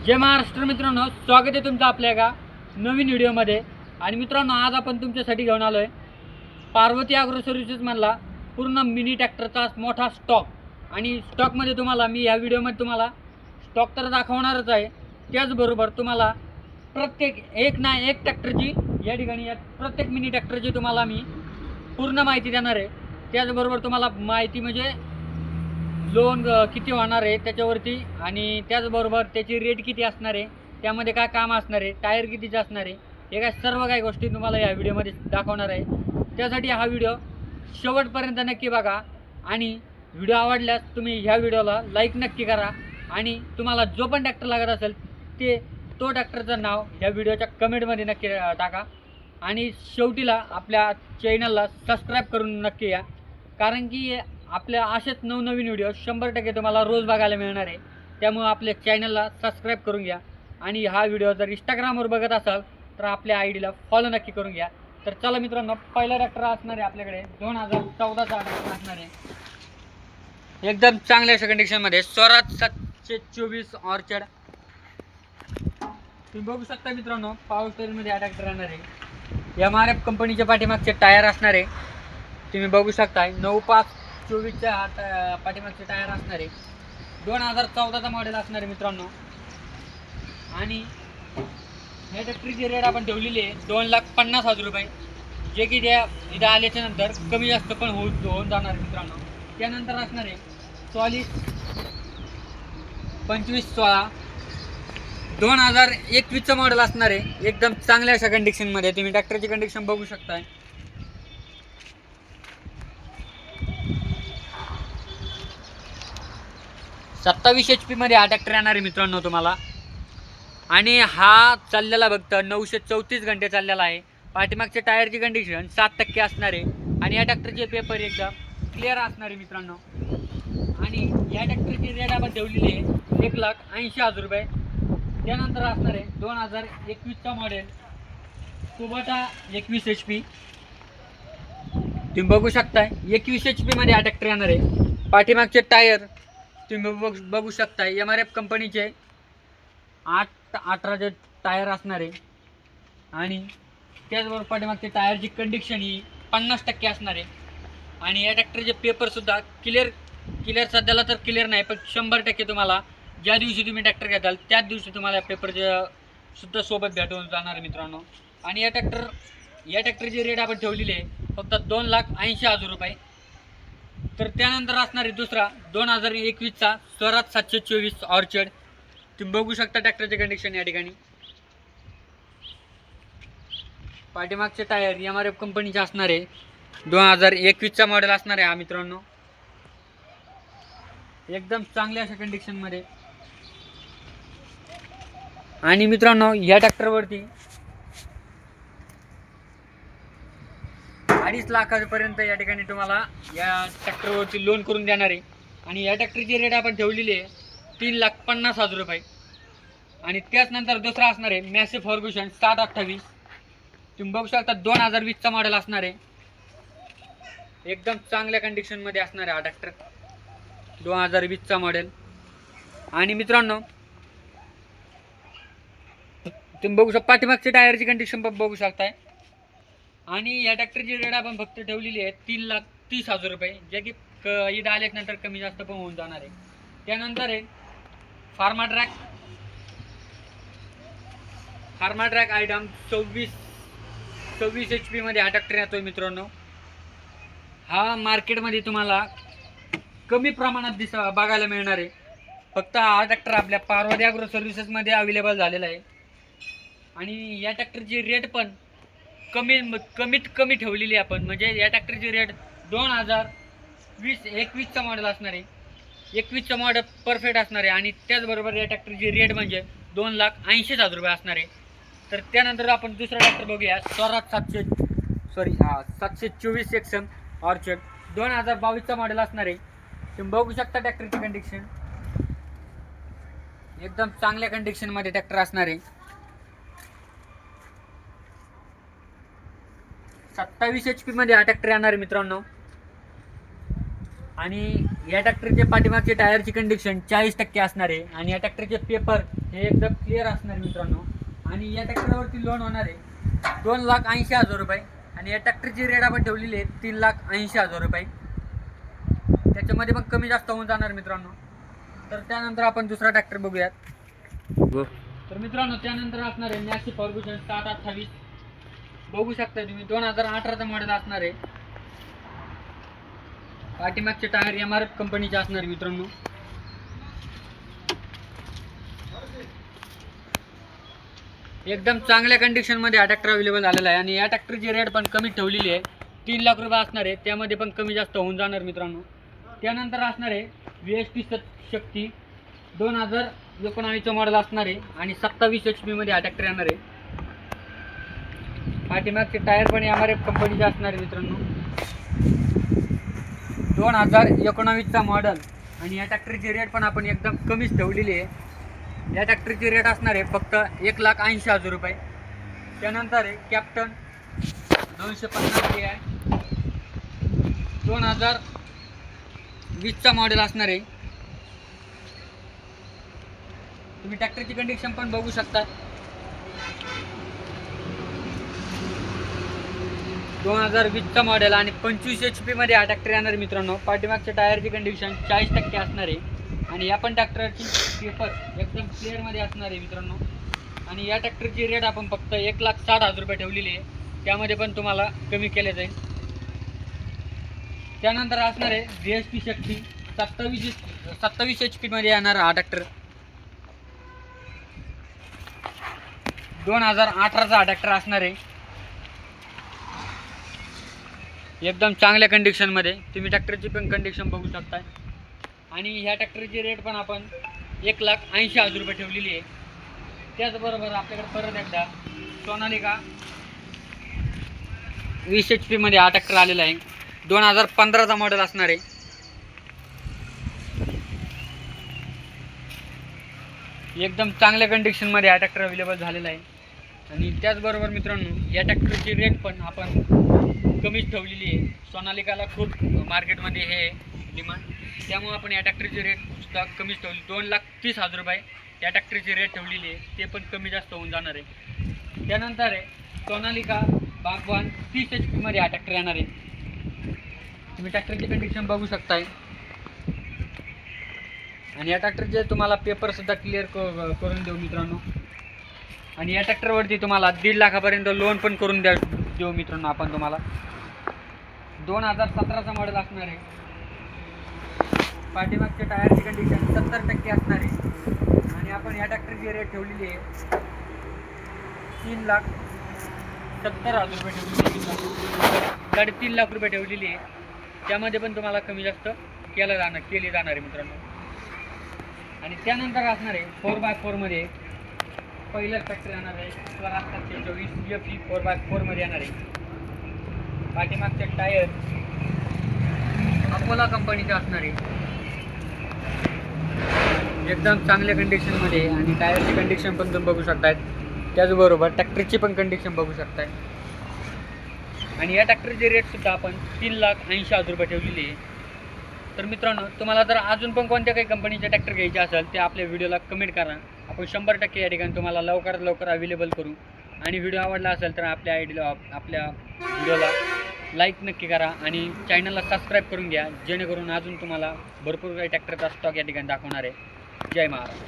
जय महाराष्ट्र मित्रांनो, स्वागत आहे तुमचं आपल्या एका नवीन व्हिडिओमध्ये। आणि मित्रांनो, आज आपण तुमच्यासाठी घेऊन आलो आहे पार्वती ॲग्रो सर्व्हिसेस मधला पूर्ण मिनी ट्रॅक्टरचा मोठा स्टॉक। आणि स्टॉकमध्ये तुम्हाला मी या व्हिडिओमध्ये तुम्हाला स्टॉक तर दाखवणारच आहे, त्याचबरोबर तुम्हाला प्रत्येक एक ट्रॅक्टरची या ठिकाणी प्रत्येक मिनी ट्रॅक्टरची तुम्हाला मी पूर्ण माहिती देणार आहे। त्याचबरोबर तुम्हाला माहिती म्हणजे लोन किती होणार आहे त्याच्यावरती, आणि त्याचबरोबर त्याची रेट किती असणार आहे, त्यामध्ये काय काम असणार आहे, टायर कितीचे असणार आहे, हे काय सर्व काही गोष्टी तुम्हाला या व्हिडिओमध्ये दाखवणार आहे। त्यासाठी हा व्हिडिओ शेवटपर्यंत नक्की बघा, आणि व्हिडिओ आवडल्यास तुम्ही ह्या व्हिडिओला लाईक नक्की करा, आणि तुम्हाला जो पण ट्रॅक्टर लागत असेल तो ट्रॅक्टरचं नाव ह्या व्हिडिओच्या कमेंटमध्ये नक्की टाका। आणि शेवटीला आपल्या चॅनलला सबस्क्राईब करून नक्की या, कारण की आपल्या असेच नवनवीन व्हिडिओ 100% तुम्हाला रोज बघायला मिळणार आहे। त्यामुळे आपल्या चॅनलला सबस्क्राईब करून घ्या, आणि हा व्हिडिओ जर इंस्टाग्रामवर बघत असाल तर आपल्या आयडीला फॉलो नक्की करून घ्या। तर चला मित्रांनो, पहिला ट्रॅक्टर असणार आहे आपल्याकडे 2014चा ट्रॅक्टर असणार आहे, एकदम चांगल्या अशा कंडिशनमध्ये स्वराज 724 ऑर्चर्ड। तुम्ही बघू शकता मित्रांनो, पॉवर स्टेअरिंगमध्ये हा ट्रॅक्टर राहणार आहे। MRF कंपनीच्या पाठीमागचे टायर असणार आहे, तुम्ही बघू शकताय 9524च्या पाठीमागचे टायर असणार आहे। 2014चा मॉडेल असणार आहे मित्रांनो। आणि ह्या ट्रॅक्टरची रेट आपण ठेवलेली आहे 2,50,000 रुपये, जे की त्या इथं आल्याच्या नंतर कमी जास्त पण होऊन जाणार मित्रांनो। त्यानंतर असणार आहे सॉलिड 2516 2021चं मॉडेल असणार आहे, एकदम चांगल्या अशा कंडिशनमध्ये। तुम्ही ट्रॅक्टरची कंडिशन बघू शकताय। 27 HP मध्ये हा ट्रॅक्टर येणार आहे मित्रांनो तुम्हाला। आणि हा चाललेला फक्त 934 घंटे चाललेला आहे। पाठीमागच्या टायरची कंडिशन 7% असणार आहे, आणि या ट्रॅक्टरचे पेपर एकदम क्लिअर असणार आहे मित्रांनो। आणि या ट्रॅक्टरची रेट आपण ठेवलेली आहे 1,80,000 रुपये। त्यानंतर असणार आहे 2021चा मॉडेल कुबोटा 21 HP, तुम्ही बघू शकताय 21 HP मध्ये हा ट्रॅक्टर येणार आहे। पाठीमागचे टायर तुम्ही बघू शकता MRF कंपनीचे 8-18चे टायर असणार आहे, आणि त्याचबरोबर पाठीमागचे टायरची कंडिशन ही 50% असणार आहे। आणि या ट्रॅक्टरचे पेपरसुद्धा क्लिअर सध्याला तर क्लिअर नाही, पण 100% तुम्हाला ज्या दिवशी तुम्ही ट्रॅक्टर घेताल त्याच दिवशी तुम्हाला पेपरचे सुद्धा सोबत भेटून जाणार आहे मित्रांनो। आणि या ट्रॅक्टरची रेट आपण ठेवलेली आहे फक्त 2,80,000 रुपये। तर त्यानंतर असणार आहे दुसरा 2021चा स्वराज 724 ऑर्चर्ड, तुम्ही बघू शकता ट्रॅक्टरची कंडिशन या ठिकाणी। पाठीमागचे टायर MRF कंपनीचे असणार आहे, 2021चा मॉडेल असणार आहे हा मित्रांनो, एकदम चांगल्या अशा कंडिशनमध्ये। आणि मित्रांनो, या ट्रॅक्टरवरती 2.5 लाखापर्यंत या ठिकाणी तुम्हाला या ट्रॅक्टरवरती लोन करून देणार आहे। आणि या ट्रॅक्टरची रेट आपण ठेवलेली आहे 3,50,000 रुपये। आणि त्याच नंतर दुसरा असणार आहे मॅसिव फर्ग्युसन 728, तुम्ही बघू शकता 2020चा मॉडेल असणार आहे, एकदम चांगल्या कंडिशनमध्ये असणार आहे हा ट्रॅक्टर 2020चा मॉडेल। आणि मित्रांनो, तुम्ही बघू शकता पाठीमागची टायरची कंडिशन बघू शकताय। आणि या ट्रॅक्टरची रेट आपण फक्त ठेवलेली आहे 3,30,000 रुपये, जे की ईद आल्यानंतर कमी जास्त पण होऊन जाणार आहे। त्यानंतर आहे फार्माट्रॅक आयटम 24 HP मध्ये हा ट्रॅक्टर येतोय मित्रांनो। हा मार्केटमध्ये तुम्हाला कमी प्रमाणात बघायला मिळणार आहे, फक्त हा ट्रॅक्टर आपल्या पार्वती ॲग्रो सर्व्हिसेसमध्ये अवेलेबल झालेला आहे। आणि या ट्रॅक्टरची रेट पण कमीत कमी ठेवलेली आपण, म्हणजे या ट्रॅक्टरची रेट 2021चा मॉडेल असणार आहे, 21चा मॉडेल परफेक्ट असणार आहे। आणि त्याचबरोबर या ट्रॅक्टरची रेट म्हणजे 2,80,000 रुपये असणार आहे। तर त्यानंतर आपण दुसरा ट्रॅक्टर बघूया स्वराज 724 XM ऑर्चर्ड, 2022चा मॉडेल असणार आहे। तुम्ही बघू शकता ट्रॅक्टरची कंडिशन एकदम चांगल्या कंडिशनमध्ये ट्रॅक्टर असणार आहे। 27 HP मध्ये हा ट्रॅक्टर येणार आहे मित्रांनो। आणि या ट्रॅक्टरचे पाठीमागचे टायरची कंडिशन 40% असणार आहे आणि या ट्रॅक्टरचे पेपर हे एकदम क्लिअर असणार मित्रांनो. आणि या ट्रॅक्टरवरती लोन होणार आहे 2,80,000 रुपये आणि या ट्रॅक्टरची रेट आपण ठेवलेली आहे 3,80,000 रुपये. त्याच्यामध्ये पण कमी जास्त होऊन जाणार मित्रांनो. तर त्यानंतर आपण दुसरा ट्रॅक्टर बघूयात. तर मित्रांनो त्यानंतर असणार आहे मॅक्सी फर्ग्युसन 728. बघू शकता तुम्ही 2018चा मॉडेल असणार आहे. पाठीमागचे टायर MRF कंपनीचे असणार मित्रांनो. एकदम चांगल्या कंडिशनमध्ये हा ट्रॅक्टर अवेलेबल झालेला आहे आणि या ट्रॅक्टरची रेट पण कमी ठेवलेली आहे 3 लाख रुपये असणार आहे. त्यामध्ये पण कमी जास्त होऊन जाणार मित्रांनो. त्यानंतर असणार आहे VSP शक्ती 2019चं मॉडेल असणार आहे आणि 27 HP मध्ये हा ट्रॅक्टर येणार आहे. पाठीमागचे टायर पण MRF कंपनीचे असणार आहे मित्रांनो. 2019चा मॉडेल आणि या ट्रॅक्टरची रेट पण आपण एकदम कमीच ठेवलेली आहे. या ट्रॅक्टरची रेट असणार आहे फक्त 1,80,000 रुपये. त्यानंतर आहे कॅप्टन 250 आहे 2020चा मॉडेल असणार आहे. तुम्ही ट्रॅक्टरची कंडिशन पण बघू शकता. 2020चा मॉडेल आणि 25 HP मध्ये हा ट्रॅक्टर येणार मित्रांनो. पाठीमागच्या टायरची कंडिशन 40% असणार आहे आणि या पण ट्रॅक्टरची पेपर एकदम क्लिअरमध्ये असणार आहे मित्रांनो. आणि या ट्रॅक्टरची रेट आपण फक्त 1,60,000 रुपये ठेवलेली आहे. त्यामध्ये पण तुम्हाला कमी केले जाईल. त्यानंतर असणार आहे VSP शक्ती 27 HP मध्ये येणार हा ट्रॅक्टर. 2018चा हा ट्रॅक्टर असणार आहे. एकदम चांगल्या कंडिशनमध्ये तुम्ही ट्रॅक्टरची पण कंडिशन बघू शकता. आणि ह्या ट्रॅक्टरची रेट पण आपण 1,80,000 रुपये ठेवलेली आहे. त्याचबरोबर आपल्याकडे परत एकदा सोनालिका 20 HP मध्ये हा ट्रॅक्टर आलेला आहे. 2015चा मॉडेल असणार आहे. एकदम चांगल्या कंडिशनमध्ये हा ट्रॅक्टर अवेलेबल झालेला आहे. आणि त्याचबरोबर मित्रांनो या ट्रॅक्टरची रेट पण आपण कमीच ठेवलेली आहे. सोनालिकाला खूप मार्केटमध्ये हे डिमांड, त्यामुळे आपण या ट्रॅक्टरची रेट सुद्धा कमीच ठेवली. 2,30,000 रुपये या ट्रॅक्टरची रेट ठेवलेली आहे. ते पण कमी जास्त होऊन जाणार आहे. त्यानंतर आहे सोनालिका बागवान 30 HP मध्ये हा ट्रॅक्टर येणार आहे. तुम्ही ट्रॅक्टरची कंडिशन बघू शकताय. आणि या ट्रॅक्टरचे तुम्हाला पेपरसुद्धा क्लिअर करून देऊ मित्रांनो. आणि या ट्रॅक्टरवरती तुम्हाला 1.5 लाखापर्यंत लोन पण करून देऊ मित्रांनो आपण तुम्हाला. 2017चा मॉडेल असणार आहे. पाठीमागच्या टायरची कंडिशन 70% असणार आहे आणि आपण या ट्रॅक्टरची रेट ठेवलेली आहे 3,70,000 रुपये ठेवलेली आहे. 3.5 लाख रुपये ठेवलेली आहे. त्यामध्ये पण तुम्हाला कमी जास्त केली जाणार आहे मित्रांनो. आणि त्यानंतर असणार आहे 4x4 मध्ये पहिलं ट्रॅक्टर येणार आहे. स्वराज 724 FE 4x4 मध्ये येणार आहे. पाठीमागचे टायर अकोला कंपनीचे असणार आहे. एकदम चांगल्या कंडिशनमध्ये आणि टायरची कंडिशन पण तुम्ही बघू शकताय. त्याचबरोबर ट्रॅक्टरची पण कंडिशन बघू शकताय. आणि या ट्रॅक्टरची रेटसुद्धा आपण 3,80,000 रुपये ठेवलेली आहे. तर मित्रांनो तुम्हाला जर अजून पण कोणत्या काही कंपनीचे ट्रॅक्टर घ्यायचे असेल ते आपल्या व्हिडिओला कमेंट करा. आपण 100% या ठिकाणी तुम्हाला लवकरात लवकर अवेलेबल करू. आणि व्हिडिओ आवडला असेल तर आपल्या व्हिडिओला लाईक नक्की करा आणि चॅनलला सबस्क्राईब करून घ्या, जेणेकरून अजून तुम्हाला भरपूर काही ट्रॅक्टरचा स्टॉक या ठिकाणी दाखवणार आहे. जय महाराज.